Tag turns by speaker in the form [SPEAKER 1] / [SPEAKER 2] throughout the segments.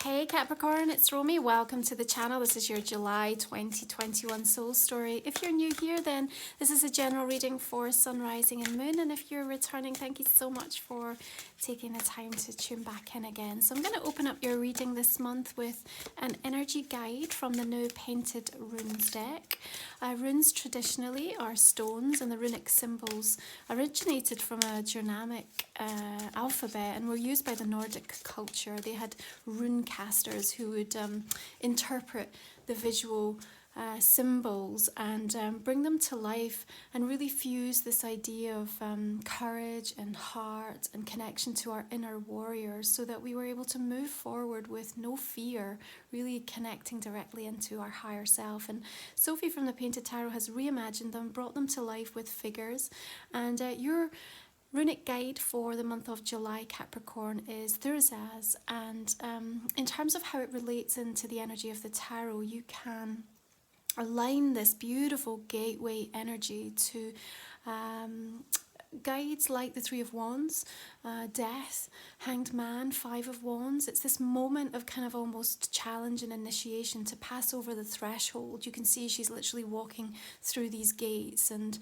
[SPEAKER 1] Hey Capricorn, it's Romy. Welcome to the channel. This is your July 2021 soul story. If you're new here, then this is a general reading for Sun, Rising and Moon. And if you're returning, thank you so much for taking the time to tune back in again. So I'm going to open up your reading this month with an energy guide from the new Painted Runes deck. Runes traditionally are stones, and the runic symbols originated from a Germanic alphabet and were used by the Nordic culture. They had rune casters who would interpret the visual symbols and bring them to life and really fuse this idea of courage and heart and connection to our inner warriors, so that we were able to move forward with no fear, really connecting directly into our higher self. And Sophie from the Painted Tarot has reimagined them, brought them to life with figures. And your runic guide for the month of July, Capricorn, is Thurzaz. And in terms of how it relates into the energy of the tarot, you can align this beautiful gateway energy to guides like the Three of Wands, Death, Hanged Man, Five of Wands. It's this moment of kind of almost challenge and initiation to pass over the threshold. You can see she's literally walking through these gates and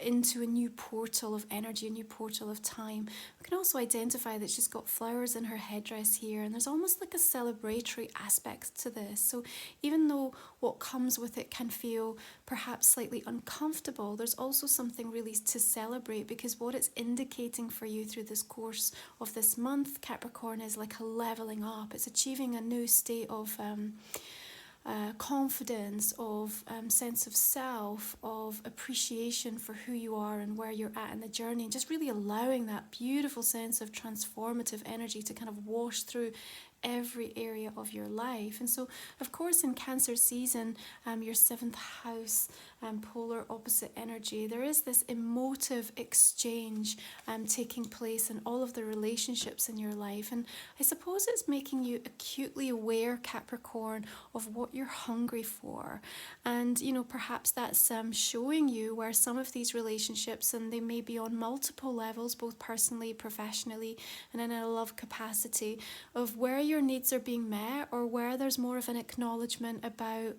[SPEAKER 1] into a new portal of energy, a new portal of time. We can also identify that she's got flowers in her headdress here, and there's almost like a celebratory aspect to this. So even though what comes with it can feel perhaps slightly uncomfortable, there's also something really to celebrate, because what it's indicating for you through this course of this month, Capricorn, is like a leveling up. It's achieving a new state of confidence, of sense of self, of appreciation for who you are and where you're at in the journey, and just really allowing that beautiful sense of transformative energy to kind of wash through every area of your life. And so, of course, in Cancer season, your 7th house, polar opposite energy, there is this emotive exchange taking place in all of the relationships in your life. And I suppose it's making you acutely aware, Capricorn, of what you're hungry for. And, you know, perhaps that's showing you where some of these relationships, and they may be on multiple levels, both personally, professionally, and in a love capacity, of where your needs are being met, or where there's more of an acknowledgement about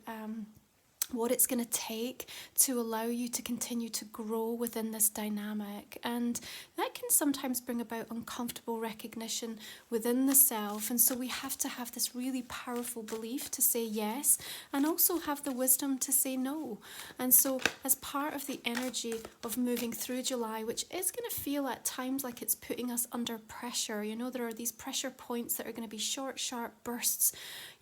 [SPEAKER 1] what it's going to take to allow you to continue to grow within this dynamic. And that can sometimes bring about uncomfortable recognition within the self. And so we have to have this really powerful belief to say yes, and also have the wisdom to say no. And so as part of the energy of moving through July, which is going to feel at times like it's putting us under pressure, you know, there are these pressure points that are going to be short, sharp bursts,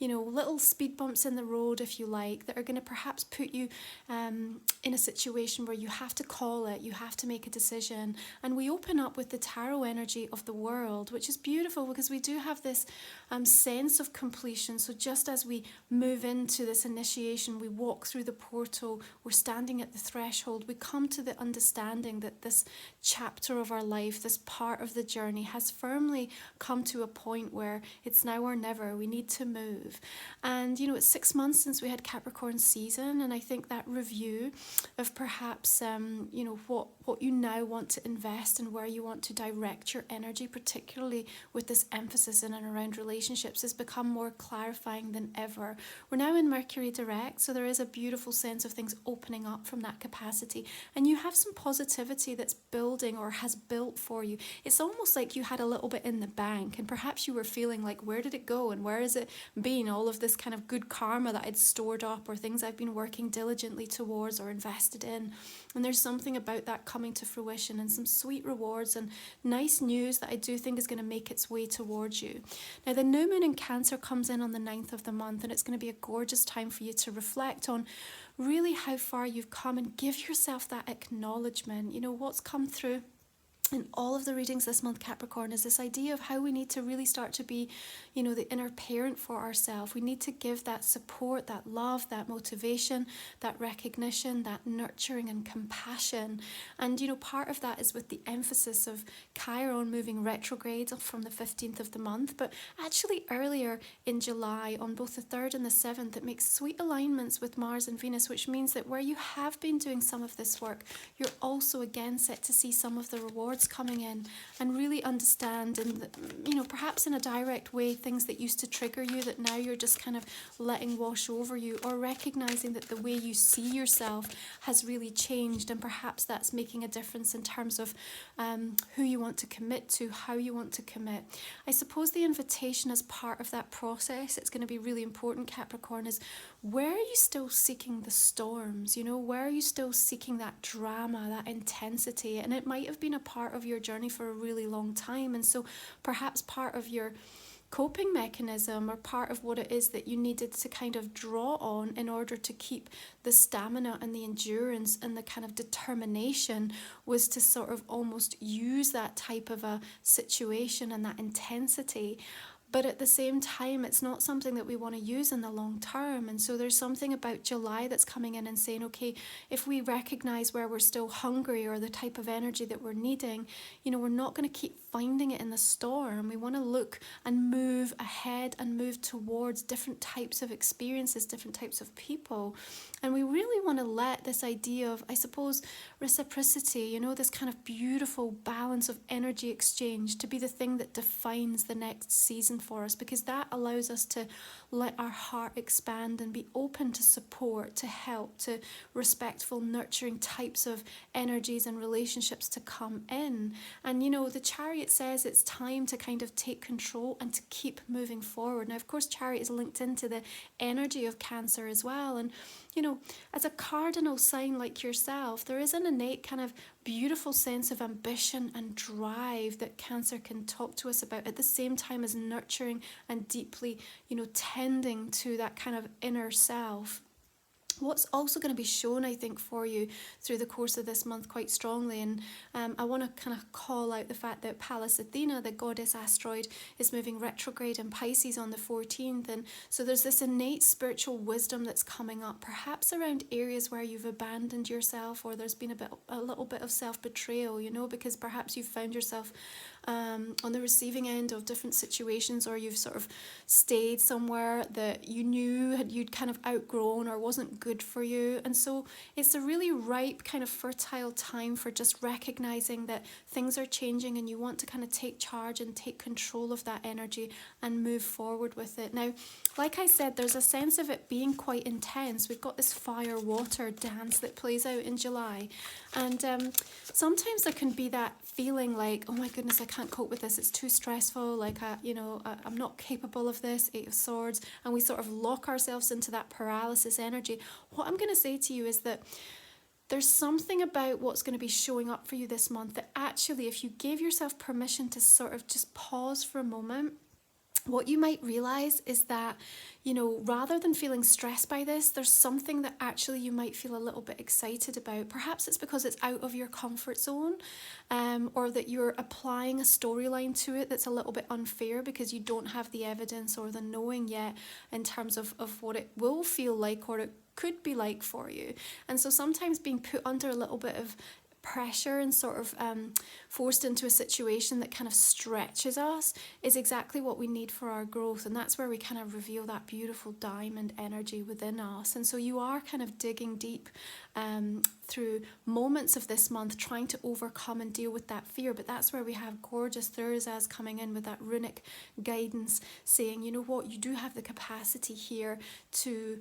[SPEAKER 1] you know, little speed bumps in the road, if you like, that are going to perhaps put you in a situation where you have to call it, you have to make a decision. And we open up with the tarot energy of the world, which is beautiful, because we do have this sense of completion. So just as we move into this initiation, we walk through the portal, we're standing at the threshold, we come to the understanding that this chapter of our life, this part of the journey, has firmly come to a point where it's now or never. We need to move. And, you know, it's 6 months since we had Capricorn season, and I think that review of perhaps, you know, what you now want to invest and where you want to direct your energy, particularly with this emphasis in and around relationships, has become more clarifying than ever. We're now in Mercury direct, so there is a beautiful sense of things opening up from that capacity, and you have some positivity that's building or has built for you. It's almost like you had a little bit in the bank, and perhaps you were feeling like, where did it go, and where is it been, all of this kind of good karma that I'd stored up, or things I've been working diligently towards or invested in. And there's something about that coming to fruition, and some sweet rewards and nice news that I do think is going to make its way towards you. Now, the new moon in Cancer comes in on the 9th of the month, and it's going to be a gorgeous time for you to reflect on really how far you've come and give yourself that acknowledgement. You know, what's come through in all of the readings this month, Capricorn, is this idea of how we need to really start to be, you know, the inner parent for ourselves. We need to give that support, that love, that motivation, that recognition, that nurturing and compassion. And, you know, part of that is with the emphasis of Chiron moving retrograde from the 15th of the month. But actually earlier in July, on both the 3rd and the 7th, it makes sweet alignments with Mars and Venus, which means that where you have been doing some of this work, you're also again set to see some of the rewards cards coming in, and really understand, and you know, perhaps in a direct way, things that used to trigger you that now you're just kind of letting wash over you, or recognizing that the way you see yourself has really changed, and perhaps that's making a difference in terms of who you want to commit to, how you want to commit. I suppose the invitation as part of that process, it's going to be really important, Capricorn, is where are you still seeking the storms? You know, where are you still seeking that drama, that intensity? And it might have been a part of your journey for a really long time. And so perhaps part of your coping mechanism, or part of what it is that you needed to kind of draw on in order to keep the stamina and the endurance and the kind of determination, was to sort of almost use that type of a situation and that intensity. But at the same time, it's not something that we want to use in the long term. And so there's something about July that's coming in and saying, okay, if we recognize where we're still hungry, or the type of energy that we're needing, you know, we're not going to keep finding it in the storm. We want to look and move ahead and move towards different types of experiences, different types of people. And we really want to let this idea of, I suppose, reciprocity, you know, this kind of beautiful balance of energy exchange to be the thing that defines the next season for us, because that allows us to let our heart expand and be open to support, to help, to respectful, nurturing types of energies and relationships to come in. And you know, the Chariot says it's time to kind of take control and to keep moving forward. Now, of course, Chariot is linked into the energy of Cancer as well. And you know, as a cardinal sign like yourself, there is an innate kind of beautiful sense of ambition and drive that Cancer can talk to us about, at the same time as nurturing and deeply, you know, tending to that kind of inner self. What's also going to be shown, I think, for you through the course of this month quite strongly, and I want to kind of call out the fact that Pallas Athena, the goddess asteroid, is moving retrograde in Pisces on the 14th, and so there's this innate spiritual wisdom that's coming up, perhaps around areas where you've abandoned yourself, or there's been a little bit of self-betrayal, you know, because perhaps you've found yourself on the receiving end of different situations, or you've sort of stayed somewhere that you knew you'd kind of outgrown or wasn't good for you. And so it's a really ripe, kind of fertile time for just recognizing that things are changing, and you want to kind of take charge and take control of that energy and move forward with it. Now, like I said, there's a sense of it being quite intense. We've got this fire-water dance that plays out in July, and sometimes there can be that feeling like, oh my goodness, I can't cope with this, it's too stressful, like I'm not capable of this, Eight of Swords, and we sort of lock ourselves into that paralysis energy. What I'm going to say to you is that there's something about what's going to be showing up for you this month that actually, if you gave yourself permission to sort of just pause for a moment, what you might realize is that, you know, rather than feeling stressed by this, there's something that actually you might feel a little bit excited about. Perhaps it's because it's out of your comfort zone, or that you're applying a storyline to it that's a little bit unfair because you don't have the evidence or the knowing yet in terms of what it will feel like or it could be like for you. And so sometimes being put under a little bit of pressure and sort of forced into a situation that kind of stretches us is exactly what we need for our growth, and that's where we kind of reveal that beautiful diamond energy within us. And so you are kind of digging deep through moments of this month, trying to overcome and deal with that fear. But that's where we have gorgeous Thursdays coming in with that runic guidance saying, you know what, you do have the capacity here to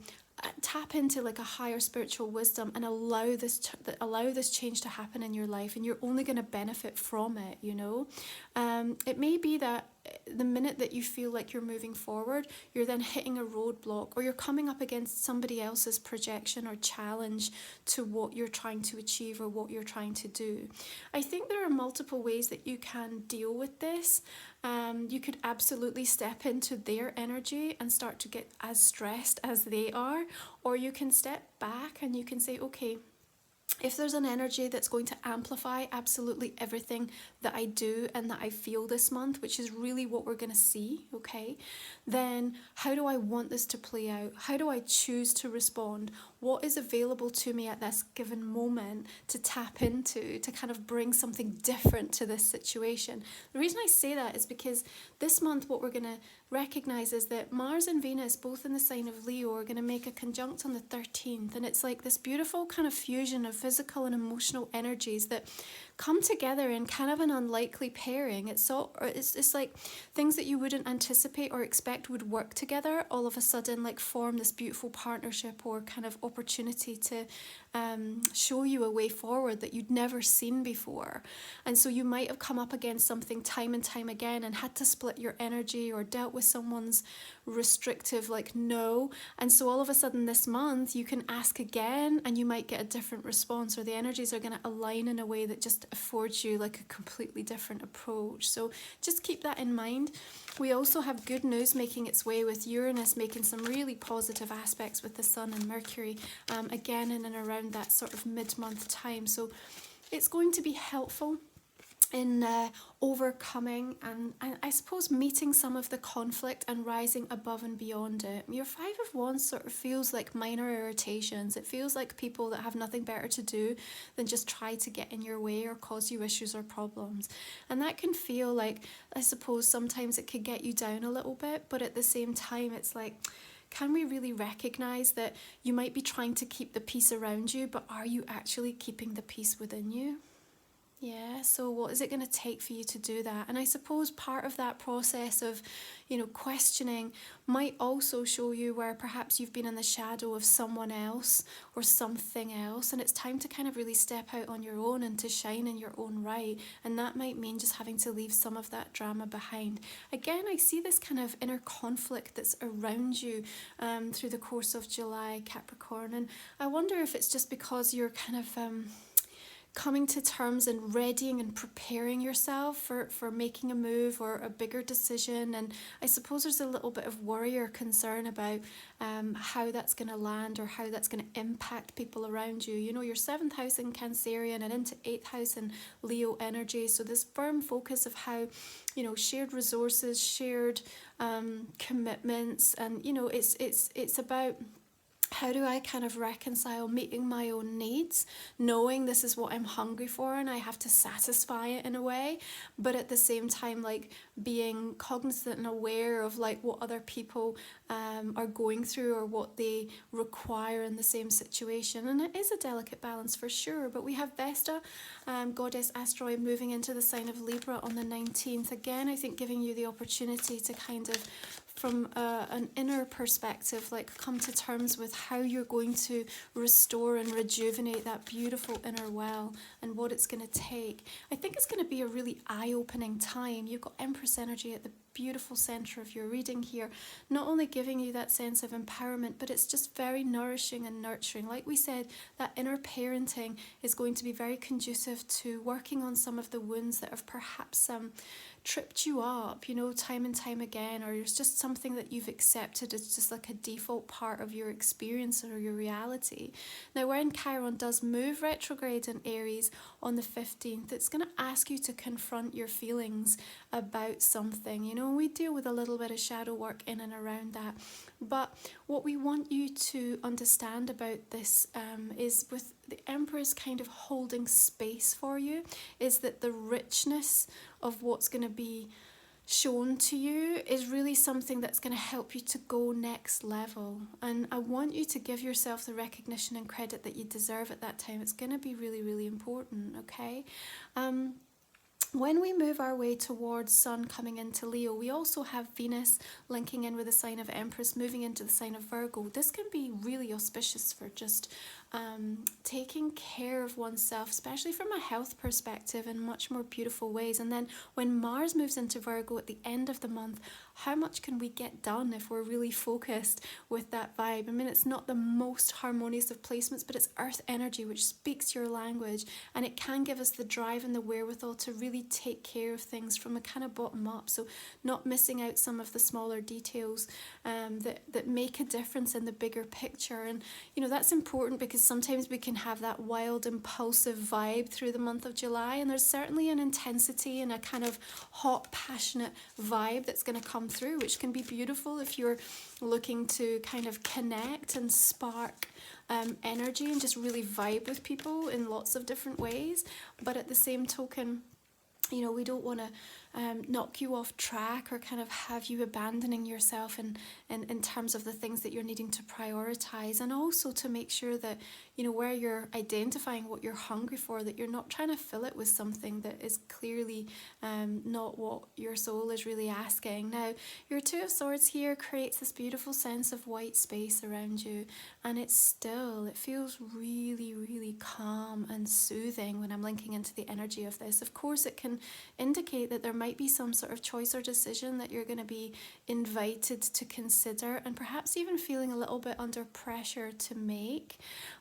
[SPEAKER 1] tap into like a higher spiritual wisdom and allow this change to happen in your life, and you're only going to benefit from it, you know. It may be that the minute that you feel like you're moving forward, you're then hitting a roadblock, or you're coming up against somebody else's projection or challenge to what you're trying to achieve or what you're trying to do. I think there are multiple ways that you can deal with this. You could absolutely step into their energy and start to get as stressed as they are, or you can step back and you can say, okay, if there's an energy that's going to amplify absolutely everything that I do and that I feel this month, which is really what we're going to see, okay, then how do I want this to play out? How do I choose to respond? What is available to me at this given moment to tap into, to kind of bring something different to this situation? The reason I say that is because this month what we're going to recognize is that Mars and Venus, both in the sign of Leo, are going to make a conjunct on the 13th, and it's like this beautiful kind of fusion of physical and emotional energies that come together in kind of an unlikely pairing. It's like things that you wouldn't anticipate or expect would work together all of a sudden like form this beautiful partnership or kind of opportunity to show you a way forward that you'd never seen before. And so you might have come up against something time and time again and had to split your energy or dealt with someone's restrictive like no. And so all of a sudden this month you can ask again and you might get a different response, or the energies are going to align in a way that just affords you like a completely different approach. So just keep that in mind. We also have good news making its way with Uranus making some really positive aspects with the Sun and Mercury, again in and around that sort of mid-month time. So it's going to be helpful in overcoming and I suppose meeting some of the conflict and rising above and beyond it. Your Five of Wands sort of feels like minor irritations. It feels like people that have nothing better to do than just try to get in your way or cause you issues or problems. And that can feel like, I suppose sometimes it could get you down a little bit, but at the same time it's like, can we really recognize that you might be trying to keep the peace around you, but are you actually keeping the peace within you? Yeah, so what is it going to take for you to do that? And I suppose part of that process of, questioning might also show you where perhaps you've been in the shadow of someone else or something else, and it's time to kind of really step out on your own and to shine in your own right. And that might mean just having to leave some of that drama behind. Again, I see this kind of inner conflict that's around you through the course of July, Capricorn. And I wonder if it's just because you're kind of coming to terms and readying and preparing yourself for making a move or a bigger decision. And I suppose there's a little bit of worry or concern about how that's going to land or how that's going to impact people around you. Your 7th house in Cancerian and into 8th house in Leo energy. So this firm focus of how, shared resources, shared commitments, and, it's about how do I kind of reconcile meeting my own needs, knowing this is what I'm hungry for and I have to satisfy it in a way, but at the same time like being cognizant and aware of like what other people are going through or what they require in the same situation. And it is a delicate balance for sure, but we have Vesta, goddess asteroid, moving into the sign of Libra on the 19th. Again, I think giving you the opportunity to kind of from an inner perspective, like come to terms with how you're going to restore and rejuvenate that beautiful inner well and what it's going to take. I think it's going to be a really eye-opening time. You've got Empress energy at the beautiful center of your reading here, not only giving you that sense of empowerment, but it's just very nourishing and nurturing. Like we said, that inner parenting is going to be very conducive to working on some of the wounds that have perhaps tripped you up, time and time again, or it's just something that you've accepted as just like a default part of your experience or your reality. Now, when Chiron does move retrograde in Aries on the 15th, it's going to ask you to confront your feelings about something. We deal with a little bit of shadow work in and around that. But what we want you to understand about this is with the Empress kind of holding space for you, is that the richness of what's going to be shown to you is really something that's going to help you to go next level. And I want you to give yourself the recognition and credit that you deserve at that time. It's going to be really, really important, okay? When we move our way towards Sun coming into Leo, we also have Venus linking in with the sign of Empress, moving into the sign of Virgo. This can be really auspicious for just taking care of oneself, especially from a health perspective, in much more beautiful ways. And then when Mars moves into Virgo at the end of the month, how much can we get done if we're really focused with that vibe? I mean, it's not the most harmonious of placements, but it's earth energy, which speaks your language, and it can give us the drive and the wherewithal to really take care of things from a kind of bottom up. So not missing out some of the smaller details that make a difference in the bigger picture. And that's important because sometimes we can have that wild, impulsive vibe through the month of July, and there's certainly an intensity and a kind of hot, passionate vibe that's going to come through, which can be beautiful if you're looking to kind of connect and spark energy and just really vibe with people in lots of different ways. But at the same token, we don't want to knock you off track or kind of have you abandoning yourself in terms of the things that you're needing to prioritize, and also to make sure that, you know, where you're identifying what you're hungry for, that you're not trying to fill it with something that is clearly not what your soul is really asking. Now, your Two of Swords here creates this beautiful sense of white space around you, and it's still, it feels really, really calm and soothing when I'm linking into the energy of this. Of course, it can indicate that there might be some sort of choice or decision that you're going to be invited to consider, and perhaps even feeling a little bit under pressure to make.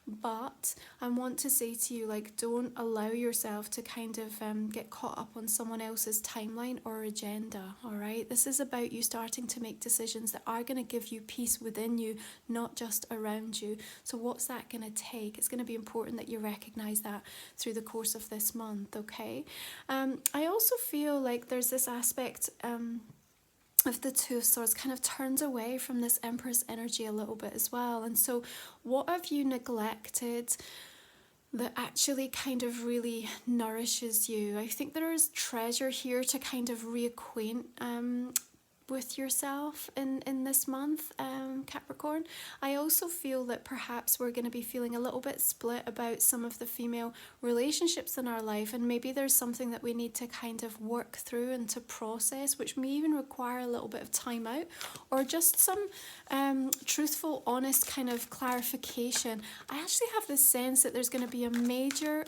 [SPEAKER 1] But I want to say to you, like, don't allow yourself to kind of get caught up on someone else's timeline or agenda, all right? This is about you starting to make decisions that are going to give you peace within you, not just around you. So what's that going to take? It's going to be important that you recognize that through the course of this month, okay? I also feel like there's this aspect of the Two of Swords kind of turns away from this Empress energy a little bit as well. And so what have you neglected that actually kind of really nourishes you? I think there is treasure here to kind of reacquaint with yourself in this month, Capricorn. I also feel that perhaps we're going to be feeling a little bit split about some of the female relationships in our life, and maybe there's something that we need to kind of work through and to process, which may even require a little bit of time out, or just some truthful, honest kind of clarification. I actually have this sense that there's going to be a major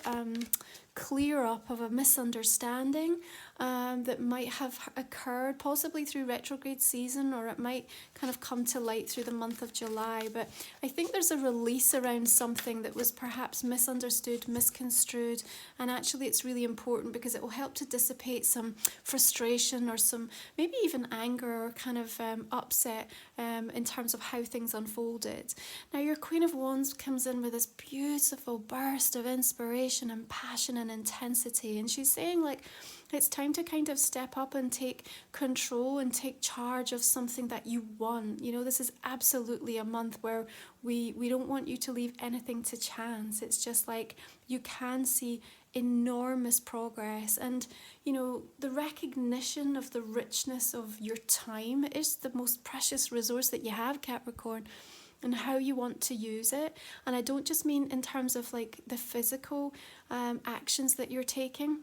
[SPEAKER 1] clear up of a misunderstanding that might have occurred possibly through retrograde season, or it might kind of come to light through the month of July. But I think there's a release around something that was perhaps misunderstood, misconstrued, and actually it's really important because it will help to dissipate some frustration or some maybe even anger or kind of upset in terms of how things unfolded. Now, your Queen of Wands comes in with this beautiful burst of inspiration and passion and intensity, and she's saying, like, it's time to kind of step up and take control and take charge of something that you want. You know, this is absolutely a month where we don't want you to leave anything to chance. It's just like you can see enormous progress, and you know, the recognition of the richness of your time is the most precious resource that you have, Capricorn, and how you want to use it. And I don't just mean in terms of like the physical actions that you're taking.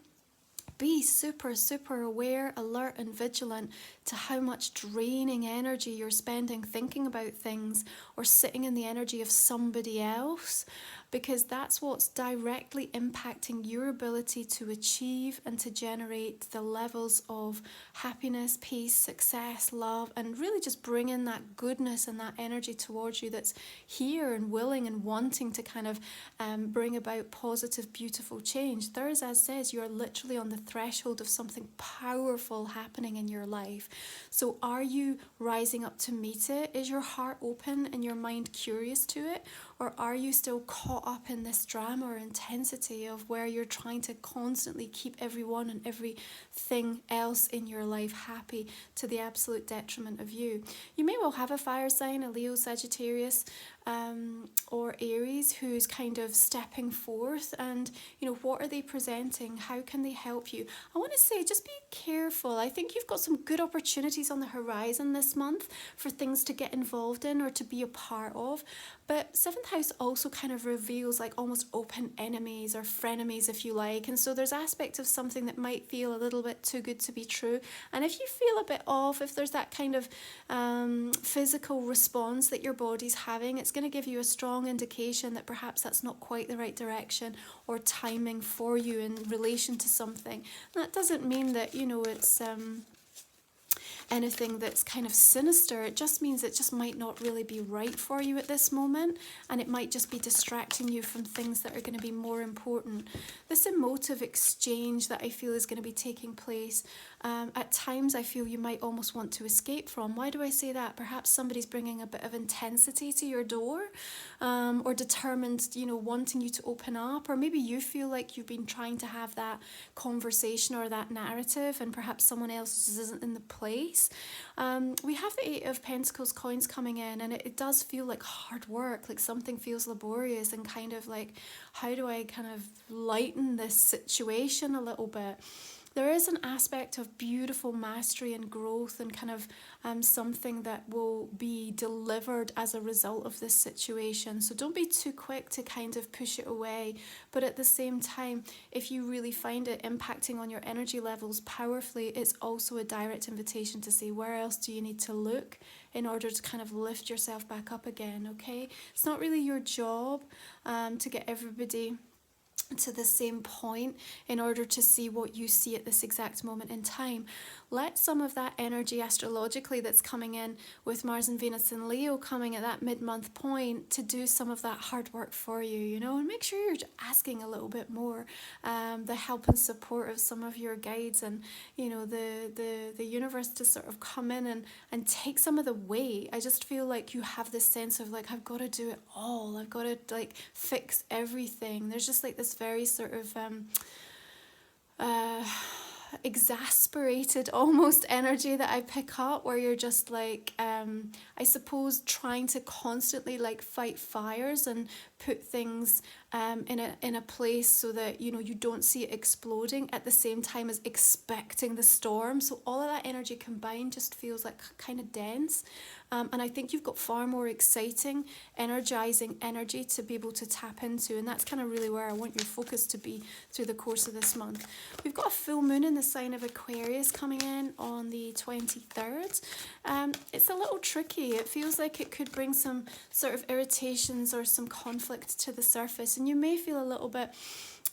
[SPEAKER 1] Be super, super aware, alert and vigilant to how much draining energy you're spending thinking about things or sitting in the energy of somebody else, because that's what's directly impacting your ability to achieve and to generate the levels of happiness, peace, success, love, and really just bring in that goodness and that energy towards you that's here and willing and wanting to kind of bring about positive, beautiful change. Thursday says you're literally on the threshold of something powerful happening in your life. So are you rising up to meet it? Is your heart open and your mind curious to it? Or are you still caught up in this drama or intensity of where you're trying to constantly keep everyone and everything else in your life happy to the absolute detriment of you? You may well have a fire sign, a Leo, Sagittarius, or Aries, who's kind of stepping forth, and you know, what are they presenting? How can they help you? I want to say, just be careful. I think you've got some good opportunities on the horizon this month for things to get involved in or to be a part of. But seventh house also kind of reveals like almost open enemies or frenemies, if you like. And so there's aspects of something that might feel a little bit too good to be true. And if you feel a bit off, if there's that kind of physical response that your body's having, it's going to give you a strong indication that perhaps that's not quite the right direction or timing for you in relation to something. And that doesn't mean that, you know, it's anything that's kind of sinister. It just means it just might not really be right for you at this moment, and it might just be distracting you from things that are going to be more important. This emotive exchange that I feel is going to be taking place, at times I feel you might almost want to escape from. Why do I say that? Perhaps somebody's bringing a bit of intensity to your door, or determined, you know, wanting you to open up, or maybe you feel like you've been trying to have that conversation or that narrative and perhaps someone else isn't in the place. We have the Eight of Pentacles coins coming in, and it does feel like hard work, like something feels laborious and kind of like, how do I kind of lighten this situation a little bit? there is an aspect of beautiful mastery and growth and kind of something that will be delivered as a result of this situation. So don't be too quick to kind of push it away. But at the same time, if you really find it impacting on your energy levels powerfully, it's also a direct invitation to say, where else do you need to look in order to kind of lift yourself back up again, okay? It's not really your job to get everybody to the same point in order to see what you see at this exact moment in time. Let some of that energy astrologically that's coming in with Mars and Venus and Leo coming at that mid-month point to do some of that hard work for you, you know, and make sure you're asking a little bit more, the help and support of some of your guides and, you know, the universe to sort of come in and take some of the weight. I just feel like you have this sense of like, I've got to do it all. I've got to like fix everything. There's just like this very sort of exasperated almost energy that I pick up, where you're just like I suppose trying to constantly like fight fires and put things in a place so that, you know, you don't see it exploding at the same time as expecting the storm. So all of that energy combined just feels like kind of dense. And I think you've got far more exciting, energizing energy to be able to tap into. And that's kind of really where I want your focus to be through the course of this month. We've got a full moon in the sign of Aquarius coming in on the 23rd. It's a little tricky. It feels like it could bring some sort of irritations or some conflict to the surface. And you may feel a little bit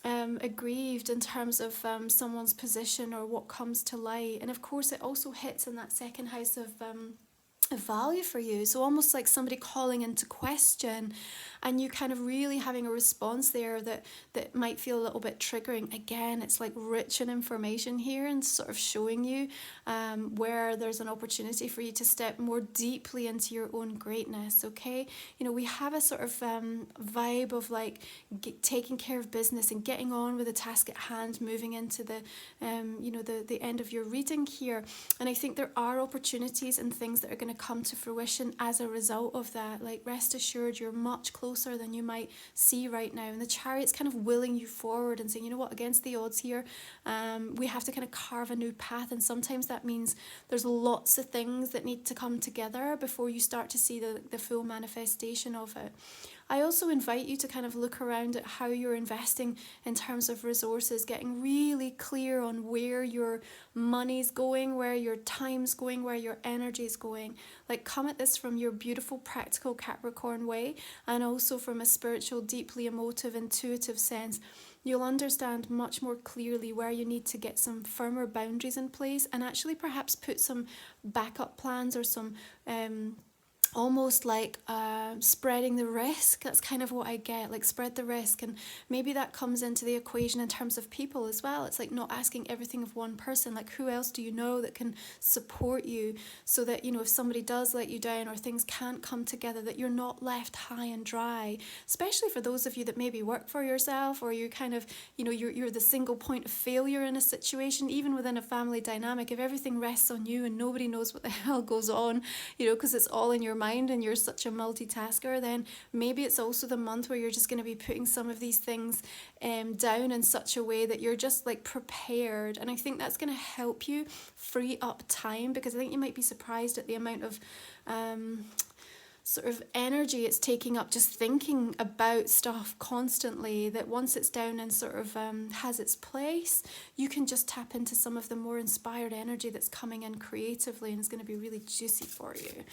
[SPEAKER 1] aggrieved in terms of someone's position or what comes to light. And of course, it also hits in that second house of value for you, so almost like somebody calling into question and you kind of really having a response there that might feel a little bit triggering. Again, it's like rich in information here and sort of showing you where there's an opportunity for you to step more deeply into your own greatness, okay? You know, we have a sort of vibe of like taking care of business and getting on with the task at hand, moving into the you know, the end of your reading here. And I think there are opportunities and things that are going to come to fruition as a result of that. Like, rest assured, you're much closer than you might see right now, and the Chariot's kind of willing you forward and saying, you know what, against the odds here, we have to kind of carve a new path. And sometimes that means there's lots of things that need to come together before you start to see the full manifestation of it. I also invite you to kind of look around at how you're investing in terms of resources, getting really clear on where your money's going, where your time's going, where your energy's going. Like, come at this from your beautiful, practical Capricorn way, and also from a spiritual, deeply emotive, intuitive sense. You'll understand much more clearly where you need to get some firmer boundaries in place and actually perhaps put some backup plans or some almost like spreading the risk. That's kind of what I get, like spread the risk. And maybe that comes into the equation in terms of people as well. It's like not asking everything of one person. Like, who else do you know that can support you so that, you know, if somebody does let you down or things can't come together, that you're not left high and dry. Especially for those of you that maybe work for yourself, or you kind of, you know, you're the single point of failure in a situation, even within a family dynamic. If everything rests on you and nobody knows what the hell goes on, you know, because it's all in your mind and you're such a multitasker, then maybe it's also the month where you're just going to be putting some of these things down in such a way that you're just like prepared. And I think that's going to help you free up time, because I think you might be surprised at the amount of sort of energy it's taking up just thinking about stuff constantly, that once it's down and sort of has its place, you can just tap into some of the more inspired energy that's coming in creatively, and it's going to be really juicy for you.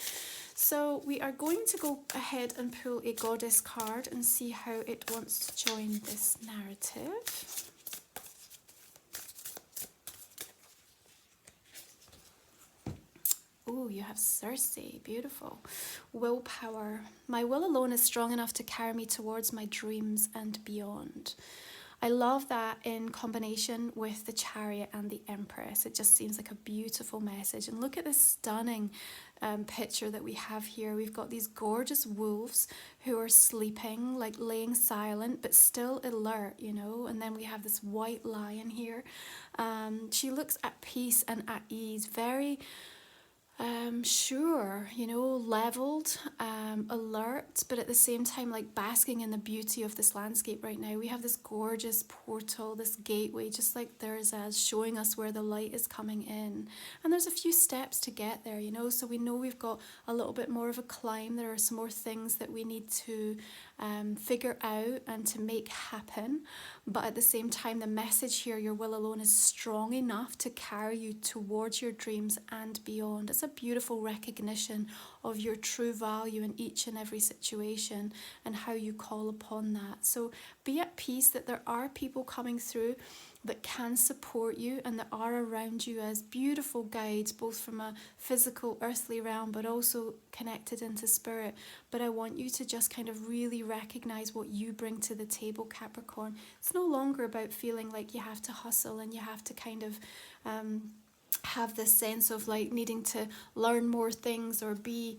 [SPEAKER 1] So we are going to go ahead and pull a goddess card and see how it wants to join this narrative. Oh, you have Circe. Beautiful. Willpower. My will alone is strong enough to carry me towards my dreams and beyond. I love that in combination with the Chariot and the Empress. It just seems like a beautiful message. And look at this stunning picture that we have here. We've got these gorgeous wolves who are sleeping, like laying silent, but still alert, you know. And then we have this white lion here. She looks at peace and at ease, very sure, you know, leveled, alert, but at the same time, like basking in the beauty of this landscape right now. We have this gorgeous portal, this gateway, just like there's as showing us where the light is coming in. And there's a few steps to get there, you know, so we know we've got a little bit more of a climb. There are some more things that we need to figure out and to make happen. But at the same time, the message here, your will alone, is strong enough to carry you towards your dreams and beyond. It's a beautiful recognition of your true value in each and every situation and how you call upon that. So be at peace that there are people coming through that can support you and that are around you as beautiful guides, both from a physical, earthly realm, but also connected into spirit. But I want you to just kind of really recognize what you bring to the table, Capricorn. It's no longer about feeling like you have to hustle and you have to kind of have this sense of like needing to learn more things or be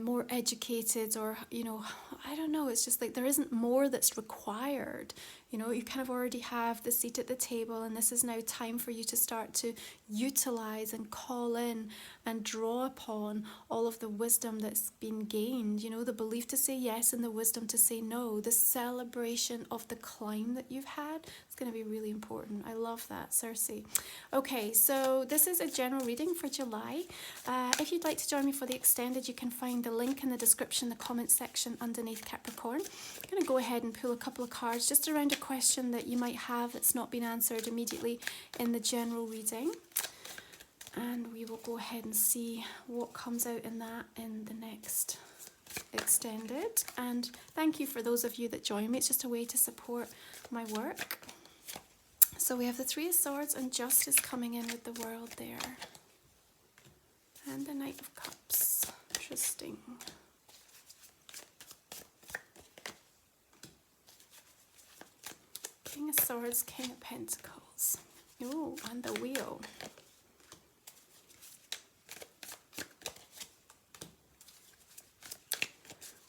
[SPEAKER 1] more educated, or, you know, I don't know, it's just like there isn't more that's required. You know, you kind of already have the seat at the table, and this is now time for you to start to utilize and call in and draw upon all of the wisdom that's been gained. You know, the belief to say yes and the wisdom to say no, the celebration of the climb that you've had. It's going to be really important. I love that, Circe. Okay, so this is a general reading for July. If you'd like to join me for the extended, you can find the link in the description, the comment section underneath, Capricorn. I'm going to go ahead and pull a couple of cards just around a question that you might have that's not been answered immediately in the general reading. And we will go ahead and see what comes out in that in the next extended. And thank you for those of you that join me. It's just a way to support my work. So we have the Three of Swords and Justice coming in with the World there. And the Knight of Cups. Interesting. King of Swords, King of Pentacles. Oh, and the Wheel.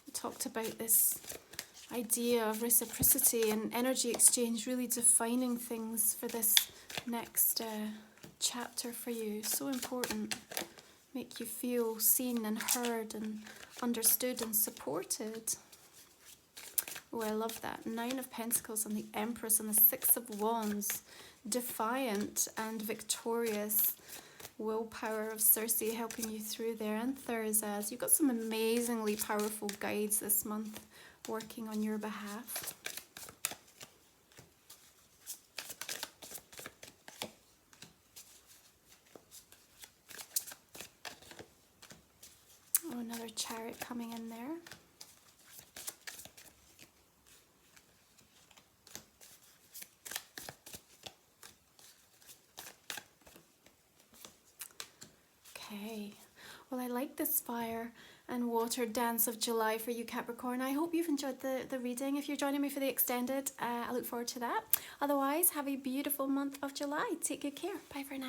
[SPEAKER 1] We talked about this idea of reciprocity and energy exchange really defining things for this next chapter for you. So important. Make you feel seen and heard and understood and supported. Oh, I love that. Nine of Pentacles and the Empress and the Six of Wands. Defiant and victorious. Willpower of Circe helping you through there. And Thursday. You've got some amazingly powerful guides this month working on your behalf. Oh, another Chariot coming in there. Okay, well, I like this fire and water dance of July for you, Capricorn. I hope you've enjoyed the reading. If you're joining me for the extended, I look forward to that. Otherwise, have a beautiful month of July. Take good care. Bye for now.